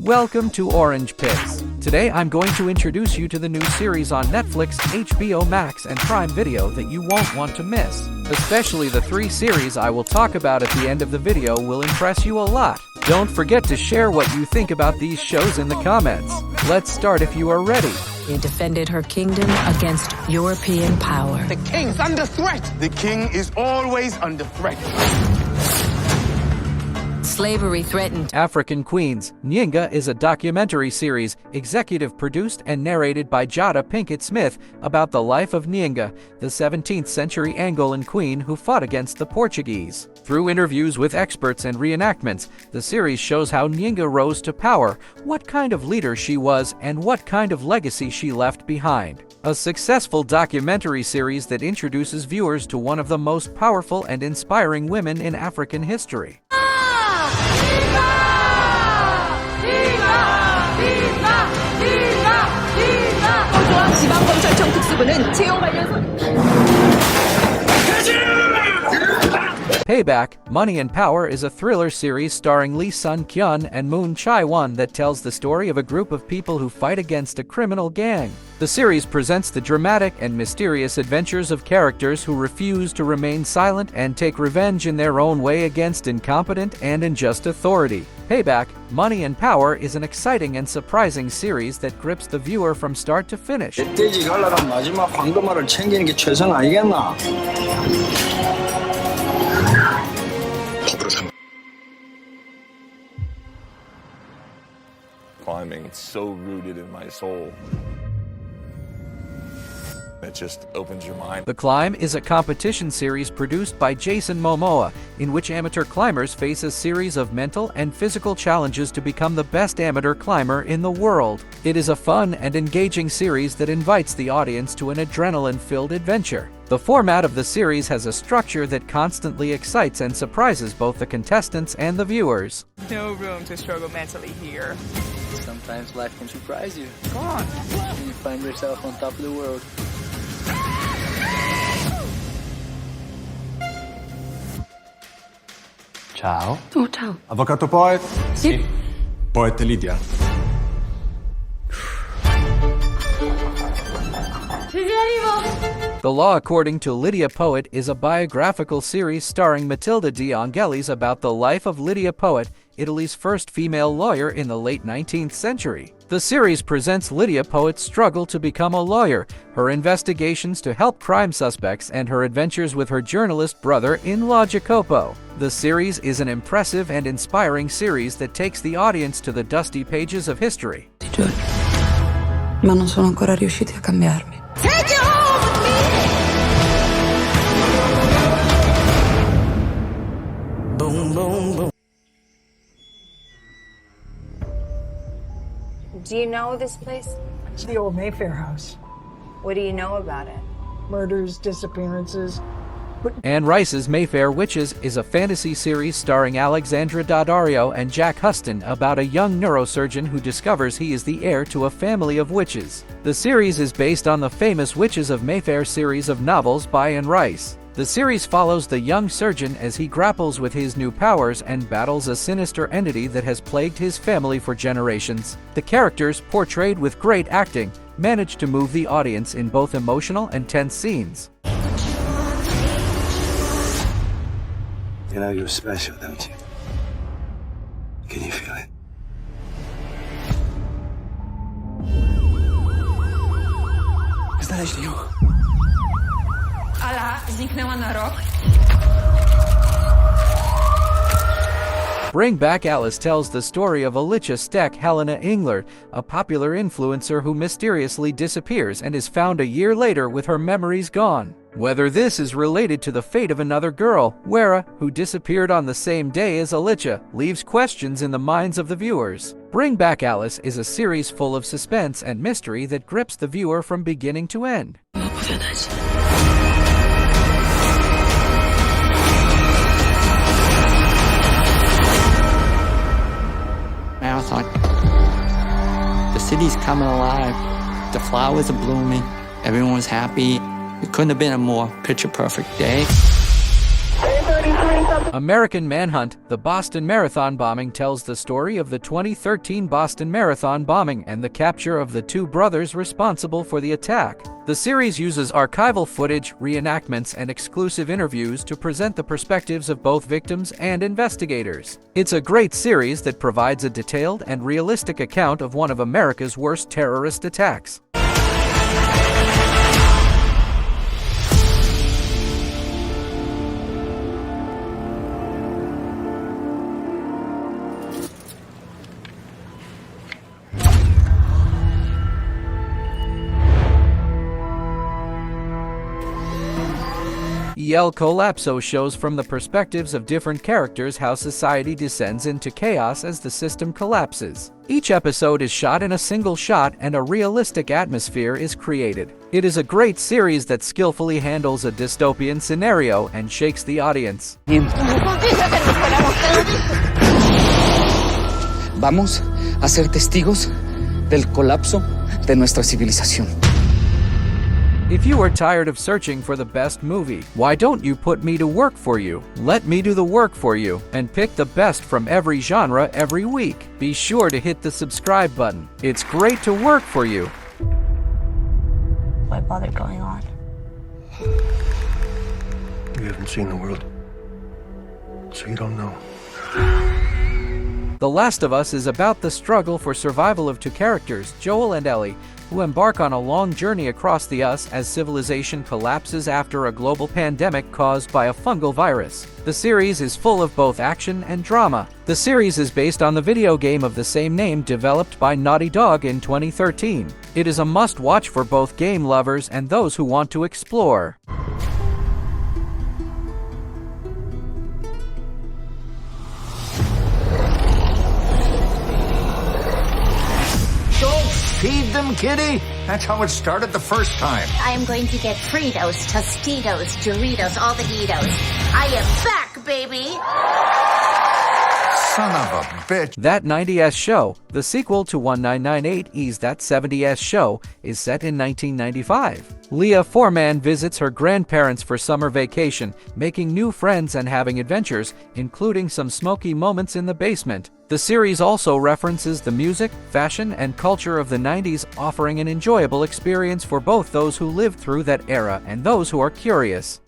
Welcome to Orange Pits. Today I'm going to introduce you to the new series on Netflix, HBOMAX, and Prime Video that you won't want to miss. Especially the 3 series I will talk about at the end of the video will impress you a lot. Don't forget to share what you think about these shows in the comments. Let's start if you are ready. She defended her kingdom against European power. The king's under threat. The king is always under threat. Slavery threatened. African Queens. Nyinga is a documentary series, executive produced and narrated by Jada Pinkett Smith, about the life of Nyinga, the 17th century Angolan queen who fought against the Portuguese. Through interviews with experts and reenactments, the series shows how Nyinga rose to power, what kind of leader she was, and what kind of legacy she left behind. A successful documentary series that introduces viewers to one of the most powerful and inspiring women in African history. Payback, Money and Power is a thriller series starring Lee Sun-kyun and Moon Chae-won that tells the story of a group of people who fight against a criminal gang. The series presents the dramatic and mysterious adventures of characters who refuse to remain silent and take revenge in their own way against incompetent and unjust authority. Payback, Money and Power is an exciting and surprising series that grips the viewer from start to finish. 멧돼지 갈라란 마지막 황금알을 챙기는 게 최선 아니겠나? Climbing, it's so rooted in my soul. It just opens your mind. The Climb is a competition series produced by Jason Momoa, in which amateur climbers face a series of mental and physical challenges to become the best amateur climber in the world. It is a fun and engaging series that invites the audience to an adrenaline-filled adventure. The format of the series has a structure that constantly excites and surprises both the contestants and the viewers. No room to struggle mentally here. Sometimes life can surprise you. Go on. And you find yourself on top of the world. Ciao. Oh, ciao. Avvocato Poet? Sì. Poet Lydia. The Law According to Lydia Poet is a biographical series starring Matilda de Angelis about the life of Lydia Poet, Italy's first female lawyer in the late 19th century. The series presents Lydia Poet's struggle to become a lawyer, her investigations to help crime suspects, and her adventures with her journalist brother-in-law Jacopo. The series is an impressive and inspiring series that takes the audience to the dusty pages of history. Ma non sono ancora riusciti a cambiarmi. Take it home with me! Boom, boom, boom. Do you know this place? It's the old Mayfair house. What do you know about it? Murders, disappearances. Anne Rice's Mayfair Witches is a fantasy series starring Alexandra Daddario and Jack Huston about a young neurosurgeon who discovers he is the heir to a family of witches. The series is based on the famous Witches of Mayfair series of novels by Anne Rice. The series follows the young surgeon as he grapples with his new powers and battles a sinister entity that has plagued his family for generations. The characters, portrayed with great acting, manage to move the audience in both emotional and tense scenes. You know you're special, don't you? Can you feel it? Znaleźli ją. Ala zniknęła na rok. Bring Back Alice tells the story of Alicia Steck Helena Englert, a popular influencer who mysteriously disappears and is found a year later with her memories gone. Whether this is related to the fate of another girl, Wera, who disappeared on the same day as Alicia, leaves questions in the minds of the viewers. Bring Back Alice is a series full of suspense and mystery that grips the viewer from beginning to end. Marathon. The city's coming alive. The flowers are blooming. Everyone's happy. It couldn't have been a more picture-perfect day. 33, American Manhunt: The Boston Marathon Bombing tells the story of the 2013 Boston Marathon bombing and the capture of the two brothers responsible for the attack. The series uses archival footage, reenactments, and exclusive interviews to present the perspectives of both victims and investigators. It's a great series that provides a detailed and realistic account of one of America's worst terrorist attacks. El Collapso shows from the perspectives of different characters how society descends into chaos as the system collapses. Each episode is shot in a single shot and a realistic atmosphere is created. It is a great series that skillfully handles a dystopian scenario and shakes the audience. Vamos a ser testigos del colapso de nuestra civilización. If you are tired of searching for the best movie, why don't you put me to work for you? Let me do the work for you and pick the best from every genre every week. Be sure to hit the subscribe button. It's great to work for you. Why bother going on? You haven't seen the world, so you don't know. The Last of Us is about the struggle for survival of two characters, Joel and Ellie, who embark on a long journey across the US as civilization collapses after a global pandemic caused by a fungal virus. The series is full of both action and drama. The series is based on the video game of the same name developed by Naughty Dog in 2013. It is a must-watch for both game lovers and those who want to explore. Feed them, kitty. That's how it started the first time. I am going to get Fritos, Tostitos, Doritos, all the Doritos. I am back, baby! Son of a bitch. That 90s Show, the sequel to 1998's That 70s Show, is set in 1995. Leah Foreman visits her grandparents for summer vacation, making new friends and having adventures, including some smoky moments in the basement. The series also references the music, fashion, and culture of the 90s, offering an enjoyable experience for both those who lived through that era and those who are curious.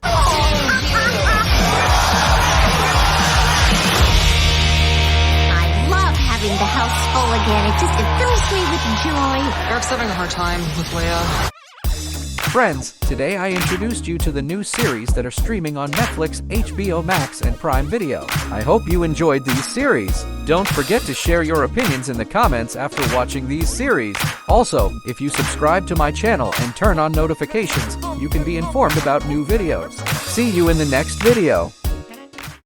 Having the house full again, it fills me with joy. Eric's having a hard time with Leia. Friends, today I introduced you to the new series that are streaming on Netflix, HBOMAX, and Prime Video. I hope you enjoyed these series. Don't forget to share your opinions in the comments after watching these series. Also, if you subscribe to my channel and turn on notifications, you can be informed about new videos. See you in the next video.